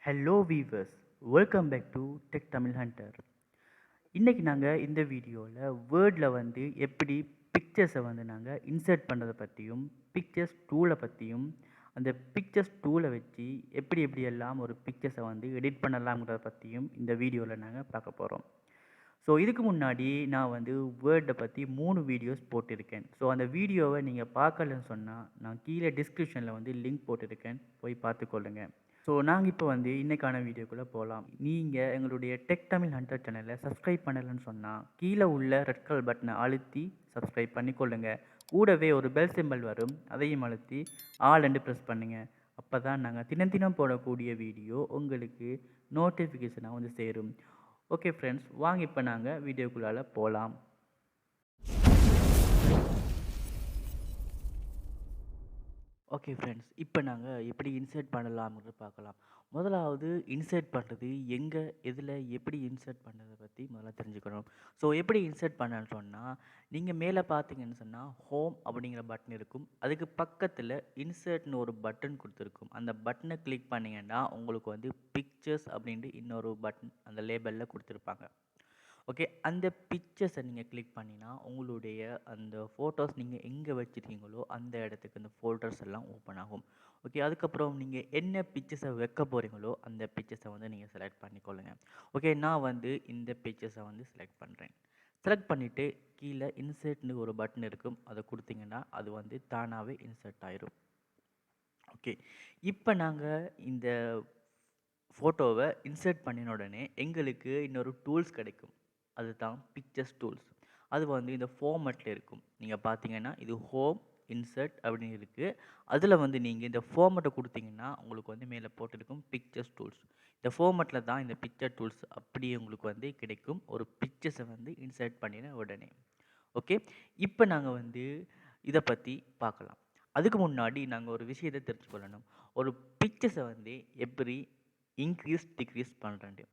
Hello viewers, welcome back to Tech Tamil Hunter. இன்றைக்கி நாங்கள் இந்த வீடியோவில் வேர்டில் வந்து எப்படி பிக்சர்ஸை வந்து நாங்கள் இன்சர்ட் பண்ணுறதை பற்றியும் பிக்சர்ஸ் டூலை பற்றியும் அந்த பிக்சர்ஸ் டூலை வச்சு எப்படியெல்லாம் ஒரு பிக்சர்ஸை வந்து எடிட் பண்ணலாம்ங்கிறத பற்றியும் இந்த வீடியோவில் நாங்கள் பார்க்க போகிறோம். ஸோ இதுக்கு முன்னாடி நான் வந்து வேர்டை பற்றி 3 வீடியோஸ் போட்டிருக்கேன். ஸோ அந்த வீடியோவை நீங்கள் பார்க்கலன்னு சொன்னால் நான் கீழே டிஸ்கிரிப்ஷனில் வந்து லிங்க் போட்டிருக்கேன், போய் பார்த்துக்கொள்ளுங்க. ஸோ நாங்கள் இப்போ வந்து இன்றைக்கான வீடியோக்குள்ளே போகலாம். நீங்கள் எங்களுடைய டெக் தமிழ் ஹண்டர் சேனலை சப்ஸ்கிரைப் பண்ணலைன்னு சொன்னால் கீழே உள்ள ரெட் கலர் பட்டனை அழுத்தி சப்ஸ்கிரைப் பண்ணிக்கொள்ளுங்க. கூடவே ஒரு பெல் சிம்பல் வரும், அதையும் அழுத்தி ஆல் என்று ப்ரெஸ் பண்ணுங்கள். அப்போ தான் நாங்கள் தினம் போடக்கூடிய வீடியோ உங்களுக்கு நோட்டிஃபிகேஷனாக வந்து சேரும். ஓகே ஃப்ரெண்ட்ஸ், வாங்க இப்போ நாங்கள் வீடியோக்குள்ளால போகலாம். ஓகே ஃப்ரெண்ட்ஸ், இப்போ நாங்கள் எப்படி இன்சர்ட் பண்ணலாம்னு பார்க்கலாம். முதலாவது இன்சர்ட் பண்ணுறது எங்கே, எதில், எப்படி இன்சர்ட் பண்ணுறதை பற்றி முதல்ல தெரிஞ்சுக்கணும். ஸோ எப்படி இன்சர்ட் பண்ணன்னு சொன்னால், நீங்கள் மேலே பார்த்தீங்கன்னு சொன்னால் ஹோம் அப்படிங்கிற பட்டன் இருக்கும். அதுக்கு பக்கத்தில் இன்சர்ட்னு ஒரு பட்டன் கொடுத்துருக்கும். அந்த பட்டனை கிளிக் பண்ணிங்கன்னா உங்களுக்கு வந்து பிக்சர்ஸ் அப்படின்ட்டு இன்னொரு பட்டன் அந்த லேபலில் கொடுத்துருப்பாங்க. ஓகே, அந்த பிக்சர்ஸை நீங்கள் கிளிக் பண்ணினா உங்களுடைய அந்த ஃபோட்டோஸ் நீங்கள் எங்கே வச்சுருக்கீங்களோ அந்த இடத்துக்கு அந்த ஃபோல்டர்ஸ் எல்லாம் ஓப்பன் ஆகும். ஓகே, அதுக்கப்புறம் நீங்கள் என்ன பிக்சர்ஸை வைக்க போகிறீங்களோ அந்த பிக்சர்ஸை வந்து நீங்கள் செலக்ட் பண்ணிக்கொள்ளுங்கள். ஓகே, நான் வந்து இந்த பிக்சர்ஸை வந்து செலக்ட் பண்ணுறேன். செலக்ட் பண்ணிவிட்டு கீழே இன்சர்ட்னு ஒரு பட்டன் இருக்கும், அதை கொடுத்தீங்கன்னா அது வந்து தானாகவே இன்சர்ட் ஆயிரும். ஓகே, இப்போ நாங்கள் இந்த ஃபோட்டோவை இன்சர்ட் பண்ணின உடனே எங்களுக்கு இன்னொரு டூல்ஸ் கிடைக்கும். அதுதான் பிக்சர்ஸ் டூல்ஸ். அது வந்து இந்த ஃபார்மேட்டில் இருக்கும். நீங்கள் பார்த்தீங்கன்னா இது ஹோம் இன்சர்ட் அப்படின்னு இருக்குது. அதில் வந்து நீங்கள் இந்த ஃபார்மேட்டை கொடுத்தீங்கன்னா உங்களுக்கு வந்து மேலே போட்டிருக்கும் பிக்சர்ஸ் டூல்ஸ். இந்த ஃபார்மேட்டில் தான் இந்த பிக்சர் டூல்ஸ் அப்படியே உங்களுக்கு வந்து கிடைக்கும், ஒரு பிக்சர்ஸை வந்து இன்சர்ட் பண்ணின உடனே. ஓகே, இப்போ நாங்கள் வந்து இதை பற்றி பார்க்கலாம். அதுக்கு முன்னாடி நாங்கள் ஒரு விஷயத்தை தெரிஞ்சுக்கொள்ளணும். ஒரு பிக்சர்ஸை வந்து எப்படி இன்க்ரீஸ் டிக்ரீஸ் பண்ணுறேன்ட்டு.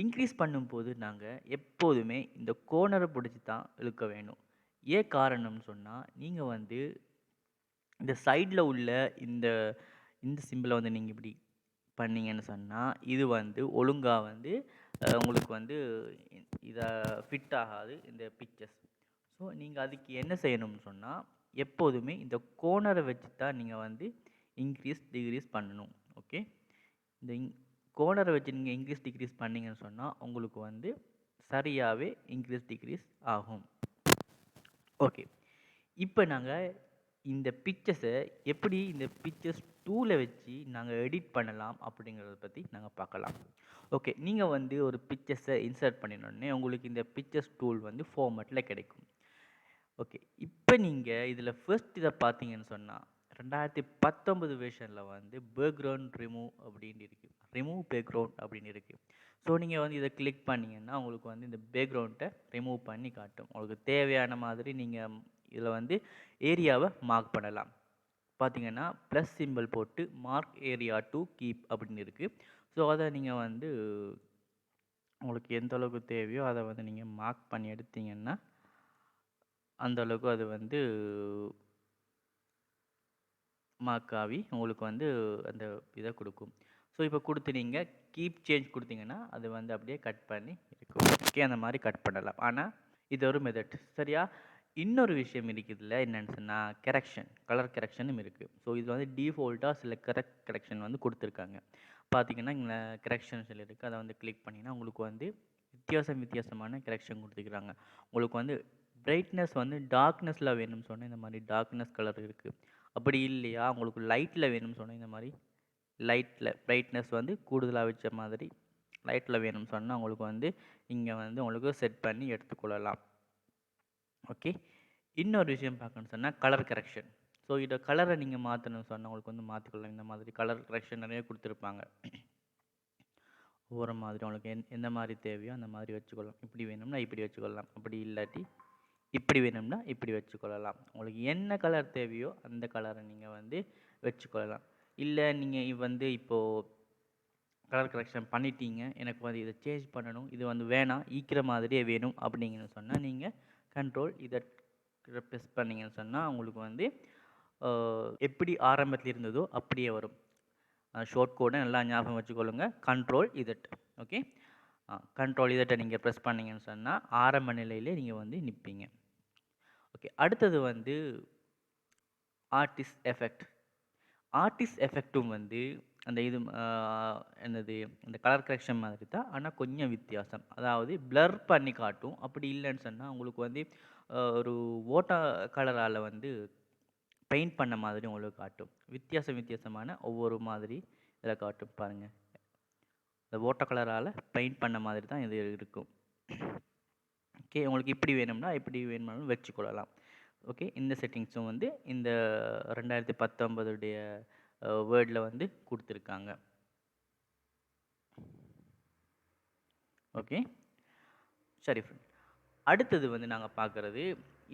இன்க்ரீஸ் பண்ணும்போது நாங்கள் எப்போதுமே இந்த கோர்னரை பிடிச்சி தான் இழுக்க வேணும். ஏன் காரணம்னு சொன்னால், நீங்கள் வந்து இந்த சைடில் உள்ள இந்த இந்த சிம்பிளை வந்து நீங்கள் இப்படி பண்ணீங்கன்னு சொன்னால் இது வந்து ஒழுங்காக வந்து உங்களுக்கு வந்து இதை ஃபிட் ஆகாது இந்த பிக்சர்ஸ். ஸோ நீங்கள் அதுக்கு என்ன செய்யணும்னு சொன்னால், எப்போதுமே இந்த கோர்னரை வச்சு தான் நீங்கள் வந்து இன்க்ரீஸ் டிக்ரீஸ் பண்ணணும். ஓகே, இந்த கோர்னரை வச்சு நீங்கள் இன்க்ரீஸ் டிக்ரீஸ் பண்ணிங்கன்னு சொன்னால் உங்களுக்கு வந்து சரியாகவே இன்க்ரீஸ் டிக்ரீஸ் ஆகும். ஓகே, இப்போ நாங்கள் இந்த பிக்சர்ஸை எப்படி இந்த பிக்சர்ஸ் டூலை வச்சு நாங்கள் எடிட் பண்ணலாம் அப்படிங்கிறத பற்றி நாங்கள் பார்க்கலாம். ஓகே, நீங்கள் வந்து ஒரு பிக்சர்ஸை இன்சர்ட் பண்ணினோடனே உங்களுக்கு இந்த பிக்சர்ஸ் டூல் வந்து ஃபார்மேட்டில் கிடைக்கும். ஓகே, இப்போ நீங்கள் இதில் ஃபர்ஸ்ட் இதை பார்த்தீங்கன்னு சொன்னால் 2019 வெர்ஷனில் வந்து பேக்ரவுண்ட் ரிமூவ் அப்படின்னு இருக்குது, ரிமூவ் பேக்ரவுண்ட் அப்படின்னு இருக்குது. ஸோ நீங்கள் வந்து இதை கிளிக் பண்ணிங்கன்னா உங்களுக்கு வந்து இந்த பேக்ரவுண்டை ரிமூவ் பண்ணி காட்டும். உங்களுக்கு தேவையான மாதிரி நீங்கள் இதில் வந்து ஏரியாவை மார்க் பண்ணலாம். பார்த்தீங்கன்னா ப்ளஸ் சிம்பிள் போட்டு மார்க் ஏரியா டு கீப் அப்படின்னு இருக்குது. ஸோ அதை நீங்கள் வந்து உங்களுக்கு எந்த அளவுக்கு தேவையோ அதை வந்து நீங்கள் மார்க் பண்ணி எடுத்தீங்கன்னா அந்த அளவுக்கு அது வந்து மார்க் ஆகி உங்களுக்கு வந்து அந்த இதை கொடுக்கும். ஸோ இப்போ கொடுத்து நீங்கள் கீப் சேஞ்ச் கொடுத்தீங்கன்னா அது வந்து அப்படியே கட் பண்ணி இருக்கும். ஓகே, அந்த மாதிரி கட் பண்ணலாம். ஆனால் இது ஒரு மெத்தட். சரியா, இன்னொரு விஷயம் இருக்குதுல்ல, என்னென்னு சொன்னால் கரெக்ஷன், கலர் கரெக்ஷனும் இருக்குது. ஸோ இது வந்து டிஃபால்ட்டாக சில கரெக்ஷன் வந்து கொடுத்துருக்காங்க. பார்த்தீங்கன்னா இங்கே கரெக்ஷன் சில இருக்குது, அதை வந்து கிளிக் பண்ணிங்கன்னா உங்களுக்கு வந்து வித்தியாசமான கரெக்ஷன் கொடுத்துக்கிறாங்க. உங்களுக்கு வந்து பிரைட்னஸ் வந்து டார்க்னஸில் வேணும்னு சொன்னால் இந்த மாதிரி டார்க்னஸ் கலர் இருக்குது. அப்படி இல்லையா உங்களுக்கு லைட்டில் வேணும்னு சொன்னால் இந்த மாதிரி லைட்டில் பிரைட்னஸ் வந்து கூடுதலாக வச்ச மாதிரி லைட்டில் வேணும்னு சொன்னால் உங்களுக்கு வந்து இங்கே வந்து உங்களுக்கு செட் பண்ணி எடுத்துக்கொள்ளலாம். ஓகே, இன்னொரு விஷயம் பார்க்கணும்னு சொன்னால் கலர் கரெக்ஷன். ஸோ இதை கலரை நீங்கள் மாற்றணும்னு சொன்னால் உங்களுக்கு வந்து மாற்றிக்கொள்ளலாம். இந்த மாதிரி கலர் கரெக்ஷன் நிறைய கொடுத்துருப்பாங்க. ஒவ்வொரு மாதிரி உங்களுக்கு எந்த மாதிரி தேவையோ அந்த மாதிரி வச்சுக்கொள்ளலாம். இப்படி வேணும்னா இப்படி வச்சுக்கொள்ளலாம், அப்படி இல்லாட்டி இப்படி வேணும்னா இப்படி வச்சுக்கொள்ளலாம். உங்களுக்கு என்ன கலர் தேவையோ அந்த கலரை நீங்கள் வந்து வச்சுக்கொள்ளலாம். இல்லை நீங்கள் வந்து இப்போது கலர் கரெக்ஷன் பண்ணிட்டீங்க, எனக்கு வந்து இதை சேஞ்ச் பண்ணணும், இது வந்து வேணாம், ஈக்கிற மாதிரியே வேணும் அப்படிங்கன்னு சொன்னால் நீங்கள் கண்ட்ரோல் இதை ப்ரெஸ் பண்ணிங்கன்னு சொன்னால் உங்களுக்கு வந்து எப்படி ஆரம்பத்தில் இருந்ததோ அப்படியே வரும். ஷார்ட் கோடை நல்லா ஞாபகம் வச்சுக்கொள்ளுங்க. Control Z. ஓகே. கண்ட்ரோல் இசட்டை நீங்கள் ப்ரெஸ் பண்ணீங்கன்னு சொன்னால் ஆரம்ப நிலையிலே நீங்கள் வந்து நிற்பீங்க. ஓகே. அடுத்தது வந்து ஆர்டிஸ்ட் எஃபெக்ட். ஆர்டிஸ்ட் எஃபெக்ட்டும் வந்து அந்த இது என்னது இந்த கலர் கரெக்ஷன் மாதிரி தான். ஆனால் கொஞ்சம் வித்தியாசம். அதாவது பிளர் பண்ணி காட்டும். அப்படி இல்லைன்னு சொன்னால் உங்களுக்கு வந்து ஒரு வாட்டர் கலரால் வந்து பெயிண்ட் பண்ண மாதிரி உங்களுக்கு காட்டும். வித்தியாசமான ஒவ்வொரு மாதிரி இதில் காட்டும் பாருங்கள். இந்த வாட்டர் கலரால் பெயிண்ட் பண்ண மாதிரி தான் இது இருக்கும். ஓகே. உங்களுக்கு இப்படி வேணும்னா இப்படி வேணும்னாலும் வச்சுக்கொள்ளலாம். ஓகே. இந்த செட்டிங்ஸும் வந்து இந்த 2019 வேர்டில் வந்து கொடுத்துருக்காங்க. ஓகே. சரி ஃப்ரெண்ட். அடுத்தது வந்து நாங்கள் பார்க்குறது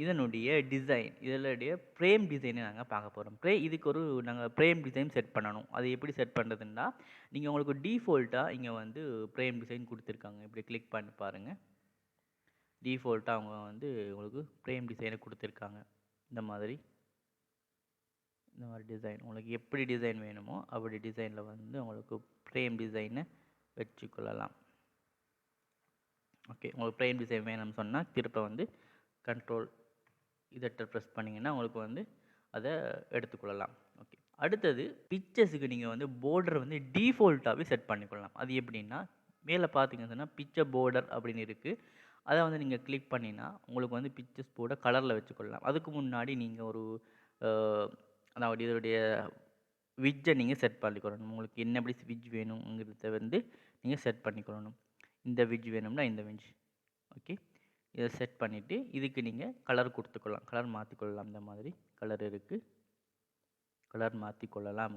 இதனுடைய டிசைன். இதனுடைய ஃப்ரேம் டிசைனை நாங்கள் பார்க்க போகிறோம். இதுக்கு நாங்கள் ஃப்ரேம் டிசைன் செட் பண்ணணும். அது எப்படி செட் பண்ணுறதுன்னா, நீங்கள் உங்களுக்கு டீஃபால்ட்டாக இங்கே வந்து ஃப்ரேம் டிசைன் கொடுத்துருக்காங்க. இப்படி கிளிக் பண்ணி பாருங்கள். டீஃபால்ட்டாக அவங்க வந்து உங்களுக்கு ஃப்ரேம் டிசைனை கொடுத்துருக்காங்க. இந்த மாதிரி டிசைன் உங்களுக்கு எப்படி டிசைன் வேணுமோ அப்படி டிசைனில் வந்து உங்களுக்கு ஃப்ரேம் டிசைனை வச்சுக்கொள்ளலாம். ஓகே. உங்களுக்கு ஃப்ரேம் டிசைன் வேணும்னு சொன்னால் திருப்ப வந்து கண்ட்ரோல் இதை ப்ரெஸ் பண்ணிங்கன்னா உங்களுக்கு வந்து அதை எடுத்துக்கொள்ளலாம். ஓகே. அடுத்தது பிக்சர்ஸுக்கு நீங்கள் வந்து போர்டர் வந்து டீஃபால்ட்டாகவே செட் பண்ணிக்கொள்ளலாம். அது எப்படின்னா மேலே பார்த்தீங்கன்னு சொன்னால் பிக்சர் போர்டர் அப்படின்னு இருக்குது. அதை வந்து நீங்கள் கிளிக் பண்ணினா உங்களுக்கு வந்து பிக்சர்ஸ் போர்டை கலரில் வச்சுக்கொள்ளலாம். அதுக்கு முன்னாடி நீங்கள் ஒரு அதாவது இதோடைய விட்ஜை நீங்கள் செட் பண்ணிக்கொள்ளணும். உங்களுக்கு என்னபடி விட்ஜ் வேணுங்கிறத வந்து நீங்கள் செட் பண்ணிக்கொள்ளணும். இந்த விட்ஜ் வேணும்னா இந்த விட்ஜ். ஓகே. இதை செட் பண்ணிவிட்டு இதுக்கு நீங்கள் கலர் கொடுத்துக்கொள்ளலாம். கலர் மாற்றிக்கொள்ளலாம். இந்த மாதிரி கலர் இருக்குது. கலர் மாற்றிக்கொள்ளலாம்.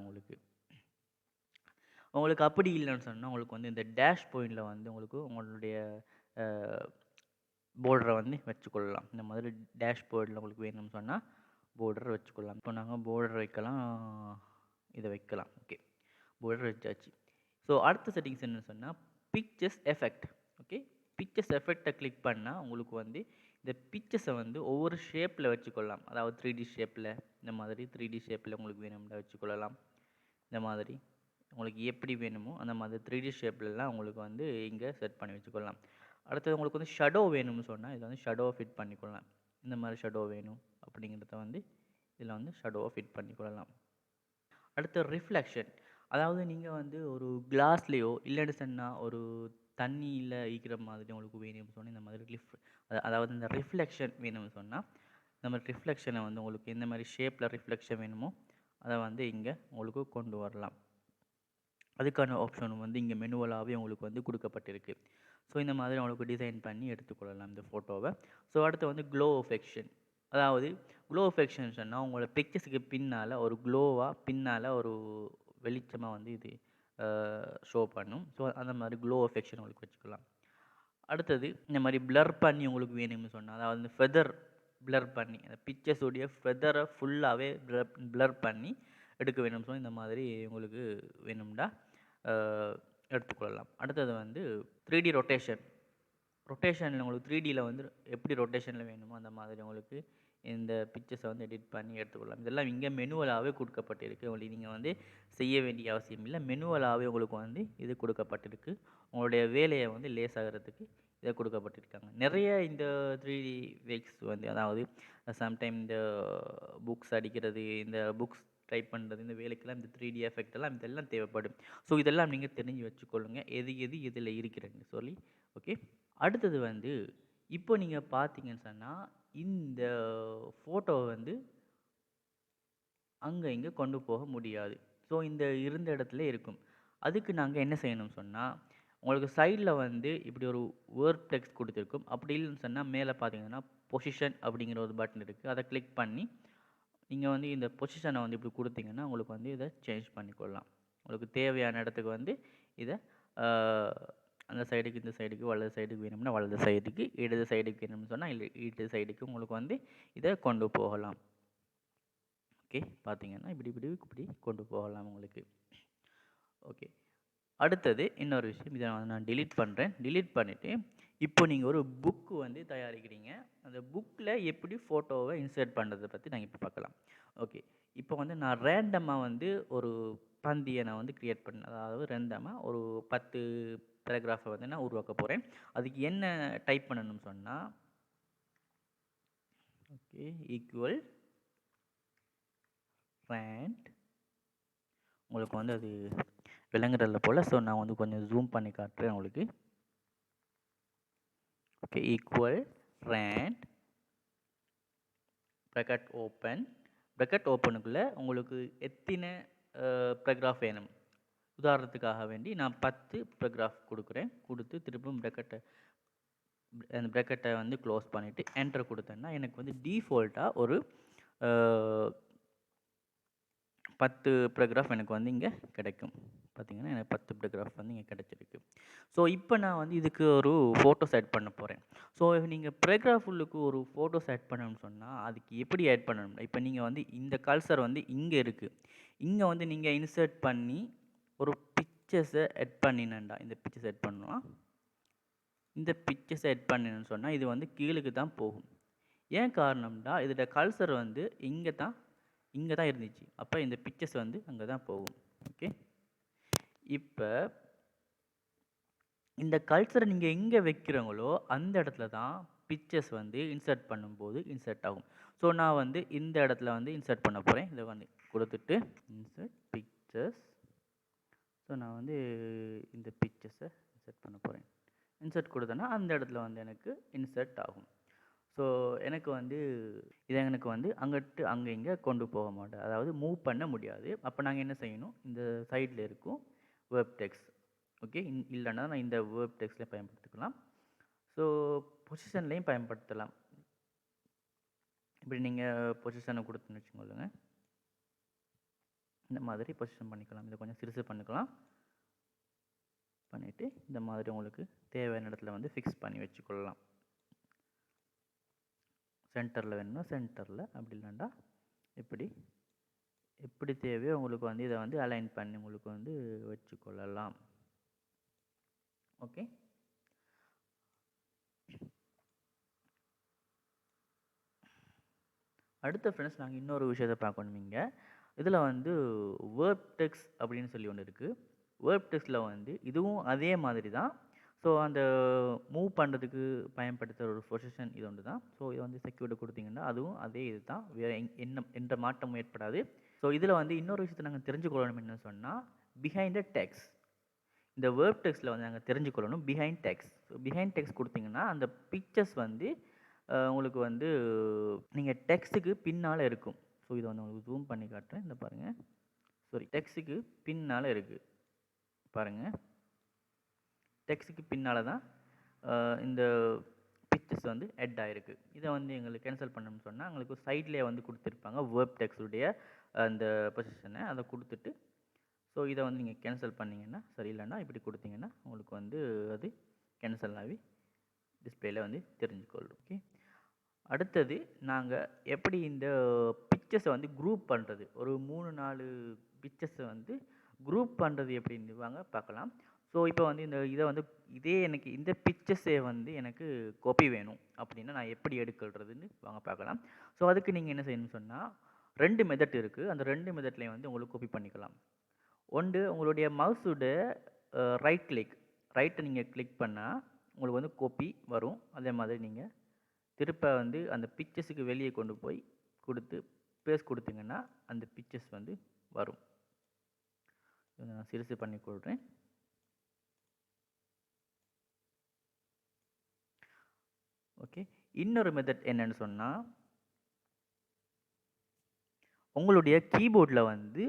உங்களுக்கு அப்படி இல்லைன்னு சொன்னால் உங்களுக்கு வந்து இந்த டேஷ் பாயிண்டில் வந்து உங்களுக்கு உங்களுடைய போர்டரை வந்து வச்சுக்கொள்ளலாம். இந்த மாதிரி டேஷ் போர்டில் உங்களுக்கு வேணும்னு சொன்னால் போர்டர் வச்சுக்கொள்ளலாம். இப்போ நாங்கள் போர்டர் வைக்கலாம், இதை வைக்கலாம். ஓகே. போர்டர் வச்சாச்சு. ஸோ அடுத்த செட்டிங்ஸ் என்னன்னு சொன்னால் பிக்சர்ஸ் எஃபெக்ட். ஓகே. பிக்சர்ஸ் எஃபெக்டை கிளிக் பண்ணால் உங்களுக்கு வந்து இந்த பிக்சர்ஸை வந்து ஒவ்வொரு ஷேப்பில் வச்சுக்கொள்ளலாம். அதாவது 3D ஷேப்பில், இந்த மாதிரி 3D ஷேப்பில் உங்களுக்கு வேணும்னா வச்சுக்கொள்ளலாம். இந்த மாதிரி உங்களுக்கு எப்படி வேணுமோ அந்த மாதிரி 3D ஷேப்லலாம் உங்களுக்கு வந்து இங்கே செட் பண்ணி வச்சுக்கொள்ளலாம். அடுத்தது உங்களுக்கு வந்து ஷடோ வேணும்னு சொன்னால் இதில் வந்து ஷடோவை ஃபிட் பண்ணிக்கொள்ளலாம். இந்த மாதிரி ஷடோ வேணும் அப்படிங்கிறத வந்து இதில் வந்து ஷடோவை ஃபிட் பண்ணிக்கொள்ளலாம். அடுத்து ரிஃப்ளெக்ஷன். அதாவது நீங்கள் வந்து ஒரு கிளாஸ்லேயோ இல்லைன்னு சொன்னால் ஒரு தண்ணியில் ஈக்கிற மாதிரி உங்களுக்கு வேணும்னு சொன்னால் இந்த மாதிரி அதாவது இந்த ரிஃப்ளெக்ஷன் வேணும்னு சொன்னால் இந்த மாதிரி ரிஃப்ளெக்ஷனை வந்து உங்களுக்கு எந்த மாதிரி ஷேப்பில் ரிஃப்ளெக்ஷன் வேணுமோ அதை வந்து இங்கே உங்களுக்கு கொண்டு வரலாம். அதுக்கான ஆப்ஷன் வந்து இங்கே மெனுவலாகவே உங்களுக்கு வந்து கொடுக்கப்பட்டிருக்கு. ஸோ இந்த மாதிரி உங்களுக்கு டிசைன் பண்ணி எடுத்துக்கொள்ளலாம் இந்த ஃபோட்டோவை. ஸோ அடுத்து வந்து க்ளோ எஃபெக்ஷன். அதாவது க்ளோ எஃபெக்ஷன் சொன்னால் உங்களோட பிக்சர்ஸுக்கு பின்னால் ஒரு க்ளோவாக பின்னால் ஒரு வெளிச்சமாக வந்து இது ஷோ பண்ணும். ஸோ அந்த மாதிரி க்ளோ எஃபெக்ஷன் உங்களுக்கு வச்சுக்கலாம். அடுத்தது இந்த மாதிரி பிளர் பண்ணி உங்களுக்கு வேணும்னு சொன்னால் அதாவது இந்த ஃபெதர் பிளர் பண்ணி அந்த பிக்சர்ஸுடைய ஃபெதரை ஃபுல்லாகவே பிளர் பண்ணி எடுக்க வேணும்னு சொன்னால் இந்த மாதிரி உங்களுக்கு வேணும்னா எடுத்துக்கொள்ளலாம். அடுத்தது வந்து 3D ரொட்டேஷன். ரொட்டேஷனில் உங்களுக்கு 3Dயில் வந்து எப்படி ரொட்டேஷனில் வேணுமோ அந்த மாதிரி உங்களுக்கு இந்த பிக்சர்ஸை வந்து எடிட் பண்ணி எடுத்துக்கொள்ளலாம். இதெல்லாம் இங்கே மெனுவலாகவே கொடுக்கப்பட்டிருக்கு. உங்களுக்கு நீங்கள் வந்து செய்ய வேண்டிய அவசியம் இல்லை. மெனுவலாகவே உங்களுக்கு வந்து இது கொடுக்கப்பட்டிருக்கு. உங்களுடைய வேலையை வந்து லேசாகிறதுக்கு இதை கொடுக்கப்பட்டிருக்காங்க. நிறைய இந்த 3D வேக்ஸ் வந்து அதாவது சம்டைம் இந்த புக்ஸ் அடிக்கிறது, இந்த புக்ஸ் டைப் பண்ணுறது, இந்த வேலைக்கெல்லாம் இந்த 3D எஃபெக்ட் எல்லாம் இதெல்லாம் தேவைப்படும். ஸோ இதெல்லாம் நீங்கள் தெரிஞ்சு வச்சுக்கொள்ளுங்கள் எது இதில் இருக்கிறதுன்னு சொல்லி. ஓகே. அடுத்தது வந்து இப்போ நீங்கள் பார்த்தீங்கன்னு சொன்னால் இந்த ஃபோட்டோவை வந்து அங்கே இங்கே கொண்டு போக முடியாது. ஸோ இந்த இருந்த இடத்துல இருக்கும். அதுக்கு நாங்கள் என்ன செய்யணும்னு சொன்னால் உங்களுக்கு சைடில் வந்து இப்படி ஒரு வேர்ட் டெக்ஸ்ட் கொடுத்துருக்கும். அப்படி இல்லைன்னு சொன்னால் மேலே பார்த்தீங்கன்னா பொசிஷன் அப்படிங்கிற ஒரு பட்டன் இருக்குது. அதை கிளிக் பண்ணி நீங்கள் வந்து இந்த பொசிஷனை வந்து இப்படி கொடுத்தீங்கன்னா உங்களுக்கு வந்து இதை சேஞ்ச் பண்ணிக்கொள்ளலாம். உங்களுக்கு தேவையான இடத்துக்கு வந்து இதை அந்த சைடுக்கு இந்த சைடுக்கு வலது சைடுக்கு வேணும்னா வலது சைடுக்கு, இடது சைடுக்கு வேணும்னு சொன்னால் இடது சைடுக்கு உங்களுக்கு வந்து இதை கொண்டு போகலாம். ஓகே. பார்த்தீங்கன்னா இப்படி கொண்டு போகலாம் உங்களுக்கு. ஓகே. அடுத்தது இன்னொரு விஷயம், இதை நான் delete பண்ணுறேன். delete பண்ணிவிட்டு இப்போ நீங்கள் ஒரு புக்கு வந்து தயாரிக்கிறீங்க. அந்த புக்கில் எப்படி ஃபோட்டோவை இன்சர்ட் பண்ணுறதை பற்றி நாங்கள் இப்போ பார்க்கலாம். ஓகே. இப்போ வந்து நான் ரேண்டமாக வந்து ஒரு பந்தியை நான் வந்து கிரியேட் பண்ணேன். அதாவது ரேண்டமாக ஒரு 10 பேராகிராஃபை வந்து நான் உருவாக்க போகிறேன். அதுக்கு என்ன டைப் பண்ணணும்னு சொன்னால் ஓகே ஈக்குவல் ரேண்ட் உங்களுக்கு வந்து அது விளங்குறதில்ல போல். ஸோ நான் வந்து கொஞ்சம் ஜூம் பண்ணி காட்டுறேன் உங்களுக்கு. Okay equal rand bracket open bracket ஓப்பனுக்குள்ளே உங்களுக்கு எத்தனை பேராகிராஃப் வேணும். உதாரணத்துக்காக வேண்டி நான் 10 பேராகிராஃப் கொடுக்குறேன். கொடுத்து திருப்பும் அந்த ப்ராக்கெட்டை வந்து க்ளோஸ் பண்ணிவிட்டு என்டர் கொடுத்தேன்னா எனக்கு வந்து டிஃபால்ட்டாக ஒரு 10 பேராகிராஃப் எனக்கு வந்து இங்கே கிடைக்கும். பார்த்தீங்கன்னா எனக்கு 10 பேராகிராஃப் வந்து இங்கே கிடைச்சிருக்கு. ஸோ இப்போ நான் வந்து இதுக்கு ஒரு ஃபோட்டோஸ் ஆட் பண்ண போகிறேன். ஸோ நீங்கள் பேராகிராஃப் உள்ளுக்கு ஒரு ஃபோட்டோஸ் ஆட் பண்ணணும்னு சொன்னால் அதுக்கு எப்படி ஆட் பண்ணணும்? இப்போ நீங்கள் வந்து இந்த கல்சர் வந்து இங்கே இருக்குது. இங்கே வந்து நீங்கள் இன்சர்ட் பண்ணி ஒரு பிக்சர்ஸை ஆட் பண்ணினேன்டா. இந்த பிக்சர்ஸ் ஆட் பண்ணலாம். இந்த பிக்சர்ஸ் ஆட் பண்ணினேன்னு சொன்னால் இது வந்து கீழுக்கு தான் போகும். ஏன் காரணம்டா இதோட கல்சர் வந்து இங்கே தான் இருந்துச்சு. அப்போ இந்த பிக்சர்ஸ் வந்து அங்கே தான் போகும். ஓகே இப்போ இந்த கல்ச்சரை நீங்கள் எங்கே வைக்கிறீங்களோ அந்த இடத்துல தான் பிக்சர்ஸ் வந்து இன்சர்ட் பண்ணும்போது இன்சர்ட் ஆகும். ஸோ நான் வந்து இந்த இடத்துல வந்து இன்சர்ட் பண்ண போகிறேன். இதை வந்து கொடுத்துட்டு இன்சர்ட் பிக்சர்ஸ். ஸோ நான் வந்து இந்த பிக்சர்ஸை இன்சர்ட் பண்ண போகிறேன். இன்சர்ட் கொடுத்தேன்னா அந்த இடத்துல வந்து எனக்கு இன்சர்ட் ஆகும். ஸோ எனக்கு வந்து இதை எனக்கு வந்து அங்கிட்டு அங்கே இங்கே கொண்டு போக மாட்டேன். அதாவது மூவ் பண்ண முடியாது. அப்போ நாங்கள் என்ன செய்யணும்? இந்த சைடில் இருக்கும் வெப் டெக்ஸ்ட். ஓகே இல்லைன்னா நான் இந்த வெப் டெக்ஸ்ட்டில் பயன்படுத்திக்கலாம். ஸோ பொசிஷன்லேயும் பயன்படுத்தலாம். இப்படி நீங்கள் பொசிஷனை கொடுத்துன்னு வச்சுக்கோங்க. இந்த மாதிரி பொசிஷன் பண்ணிக்கலாம். இதை கொஞ்சம் சிறுசு பண்ணிக்கலாம். பண்ணிவிட்டு இந்த மாதிரி உங்களுக்கு தேவையான இடத்துல வந்து ஃபிக்ஸ் பண்ணி வச்சுக்கொள்ளலாம். சென்டரில் வேணும்னா சென்டரில், அப்படி இல்லைண்டா எப்படி தேவையோ உங்களுக்கு வந்து இதை வந்து அலைன் பண்ணி உங்களுக்கு வந்து வச்சுக்கொள்ளலாம். ஓகே அடுத்த ஃப்ரெண்ட்ஸ் நாங்கள் இன்னொரு விஷயத்தை பார்க்கணும். இங்கே இதில் வந்து வேர்ப் டெக்ஸ்ட் அப்படின்னு சொல்லி ஒன்று இருக்குது. வேர்ப் டெக்ஸ்ட்டில் வந்து இதுவும் அதே மாதிரி தான். ஸோ அந்த மூவ் பண்ணுறதுக்கு பயன்படுத்துகிற ஒரு பொசிஷன் இது ஒன்று தான். ஸோ இதை வந்து செக்யூர்டு கொடுத்தீங்கன்னா அதுவும் அதே இது தான். வேறு எந்த மாற்றமும் ஏற்படாது. ஸோ இதில் வந்து இன்னொரு விஷயத்தை நாங்கள் தெரிஞ்சுக்கொள்ளணும். என்ன சொன்னால் பிஹைண்ட் த டெக்ஸ்ட். இந்த வேர்ப் டெக்ஸ்ட்டில் வந்து நாங்கள் தெரிஞ்சுக்கொள்ளணும் behind text. So behind text கொடுத்தீங்கன்னா அந்த பிக்சர்ஸ் வந்து உங்களுக்கு வந்து நீங்கள் டெக்ஸ்ட்டுக்கு பின்னால் இருக்கும். ஸோ இதை வந்து உங்களுக்கு ஜூம் பண்ணி காட்டுறேன். இந்த பாருங்கள். டெக்ஸ்ட்டுக்கு பின்னால் இருக்குது பாருங்கள். டெக்ஸ்ட்டுக்கு பின்னால் தான் இந்த பிக்சர்ஸ் வந்து ஆட் ஆகிருக்கு. இதை வந்து எங்களுக்கு கேன்சல் பண்ணணும்னு சொன்னால் எங்களுக்கு சைட்லேயே வந்து கொடுத்துருப்பாங்க வேர்ப் டெக்ஸ்டுடைய அந்த பொசிஷனை. அதை கொடுத்துட்டு ஸோ இதை வந்து நீங்கள் கேன்சல் பண்ணிங்கன்னா சரி, இல்லைன்னா இப்படி கொடுத்தீங்கன்னா உங்களுக்கு வந்து அது கேன்சல் ஆகி டிஸ்பிளேயில் வந்து தெரிஞ்சுக்கொள்ளும். ஓகே அடுத்தது நாங்கள் எப்படி இந்த பிக்சர்ஸை வந்து குரூப் பண்ணுறது, ஒரு 3-4 பிக்சர்ஸை வந்து குரூப் பண்ணுறது எப்படின்னு வாங்க பார்க்கலாம். ஸோ இப்போ வந்து எனக்கு இந்த பிக்சர்ஸே வந்து எனக்கு காப்பி வேணும் அப்படின்னா நான் எப்படி எடுக்கிறதுன்னு வாங்க பார்க்கலாம். ஸோ அதுக்கு நீங்கள் என்ன செய்யணும்னு சொன்னால் 2 மெத்தட் இருக்குது. அந்த 2 மெத்தட்லேயும் வந்து உங்களுக்கு காப்பி பண்ணிக்கலாம். ஒன்று உங்களுடைய மவுஸோட ரைட்டை நீங்கள் கிளிக் பண்ணால் உங்களுக்கு வந்து காப்பி வரும். அதே மாதிரி நீங்கள் திருப்ப வந்து அந்த பிக்சர்ஸுக்கு வெளியே கொண்டு போய் கொடுத்து பேஸ்ட் கொடுத்தீங்கன்னா அந்த பிக்சர்ஸ் வந்து வரும். நான் சிறுசு பண்ணி கொடுறேன். ஓகே இன்னொரு மெத்தட் என்னன்னு சொன்னால் உங்களுடைய கீபோர்டில் வந்து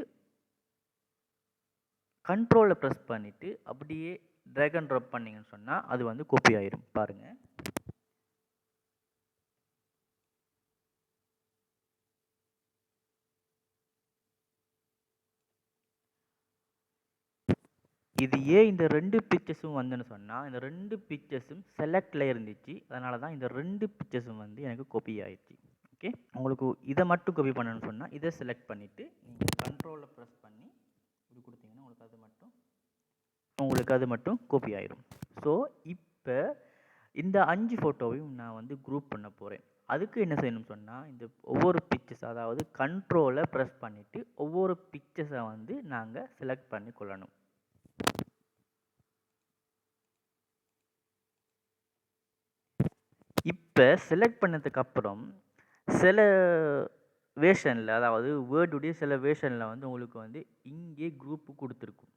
கண்ட்ரோலை ப்ரெஸ் பண்ணிவிட்டு அப்படியே ட்ராக் அண்ட் ட்ராப் பண்ணிங்கன்னு சொன்னால் அது வந்து காப்பி ஆயிரும். பாருங்கள். இது ஏன் இந்த 2 பிக்சர்ஸும் வந்துன்னு சொன்னால் இந்த 2 பிக்சர்ஸும் செலக்டில் இருந்துச்சு. அதனால தான் இந்த 2 பிக்சர்ஸும் வந்து எனக்கு காப்பி ஆயிடுச்சு. ஓகே உங்களுக்கு இதை மட்டும் காப்பி பண்ணணும்னு சொன்னால் இதை செலக்ட் பண்ணிவிட்டு நீங்கள் கண்ட்ரோலை ப்ரெஸ் பண்ணி இப்படி கொடுத்தீங்கன்னா உங்களுக்கு அது மட்டும் காப்பி ஆயிரும். ஸோ இப்போ இந்த 5 ஃபோட்டோவையும் நான் வந்து குரூப் பண்ண போகிறேன். அதுக்கு என்ன செய்யணும்னு சொன்னால், இந்த ஒவ்வொரு பிக்சர்ஸ் அதாவது கண்ட்ரோலை ப்ரெஸ் பண்ணிவிட்டு ஒவ்வொரு பிக்சர்ஸை வந்து நாங்கள் செலக்ட் பண்ணி கொள்ளணும். இப்போ செலக்ட் பண்ணதுக்கப்புறம் சில வேர்ஷனில் அதாவது வேர்டுடைய சில வேர்ஷனில் வந்து உங்களுக்கு வந்து இங்கே குரூப்பு கொடுத்துருக்கும்.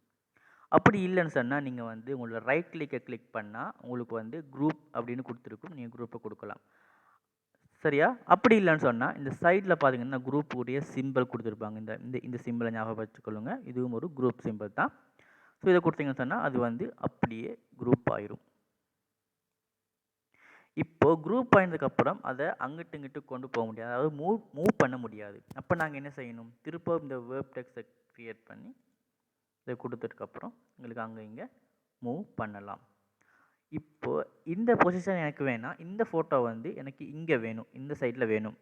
அப்படி இல்லைன்னு சொன்னால் நீங்கள் வந்து உங்களோட ரைட் கிளிக்கை கிளிக் பண்ணால் உங்களுக்கு வந்து குரூப் அப்படின்னு கொடுத்துருக்கும். நீங்கள் குரூப்பை கொடுக்கலாம். சரியா? அப்படி இல்லைன்னு சொன்னால் இந்த சைடில் பார்த்தீங்கன்னா குரூப் உடைய சிம்பிள் கொடுத்துருப்பாங்க. இந்த இந்த இந்த சிம்பிளை ஞாபகம் வச்சுக்கொள்ளுங்க. இதுவும் ஒரு குரூப் சிம்பிள் தான். ஸோ இதை கொடுத்தீங்கன்னு சொன்னால் அது வந்து அப்படியே குரூப் ஆயிரும். இப்போ குரூப் ஆனதுக்கப்புறம் அதை அங்கிட்டு இங்கிட்டு கொண்டு போக முடியாது, அதாவது மூவ் பண்ண முடியாது. அப்போ நாங்கள் என்ன செய்யணும், திரும்ப இந்த வேர்ப் டெக்ஸ்ட்டை க்ரியேட் பண்ணி இதை கொடுத்ததுக்கப்புறம் எங்களுக்கு அங்கே இங்கே மூவ் பண்ணலாம். இப்போ இந்த பொசிஷன் எனக்கு வேணாம், இந்த ஃபோட்டோ வந்து எனக்கு இங்கே வேணும், இந்த சைடில் வேணும்.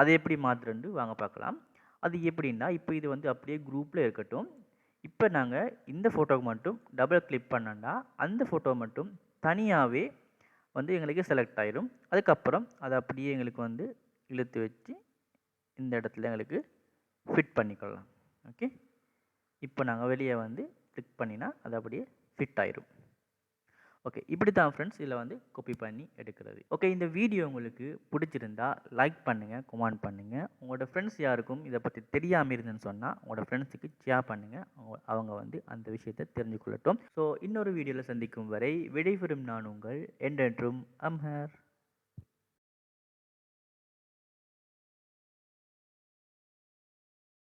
அதை எப்படி மாற்றுறது வாங்க பார்க்கலாம். அது எப்படின்னா, இப்போ இது வந்து அப்படியே குரூப்பில் இருக்கட்டும். இப்போ நாங்கள் இந்த ஃபோட்டோவுக்கு மட்டும் டபுள் கிளிக் பண்ணோன்னா அந்த ஃபோட்டோ மட்டும் தனியாகவே வந்து எங்களுக்கு செலக்ட் ஆயிடும். அதுக்கப்புறம் அதை அப்படியே எங்களுக்கு வந்து இழுத்து வச்சு இந்த இடத்துல எங்களுக்கு ஃபிட் பண்ணிக்கலாம். ஓகே, இப்போ நாங்கள் வெளியே வந்து கிளிக் பண்ணினா அது அப்படியே ஃபிட் ஆயிரும். ஓகே, இப்படி தான் ஃப்ரெண்ட்ஸ் இதில் வந்து காப்பி பண்ணி எடுக்கிறது. ஓகே, இந்த வீடியோ உங்களுக்கு பிடிச்சிருந்தா லைக் பண்ணுங்கள், கமெண்ட் பண்ணுங்கள். உங்களோட ஃப்ரெண்ட்ஸ் யாருக்கும் இதை பற்றி தெரியாமல் இருந்துன்னு சொன்னால் உங்களோட ஃப்ரெண்ட்ஸுக்கு ஷேர் பண்ணுங்கள். அவங்க வந்து அந்த விஷயத்தை தெரிஞ்சு கொள்ளட்டும். ஸோ இன்னொரு வீடியோவில் சந்திக்கும் வரை விடைபெறும் நான் உங்கள் என்றென்றும் அம்ஹர்.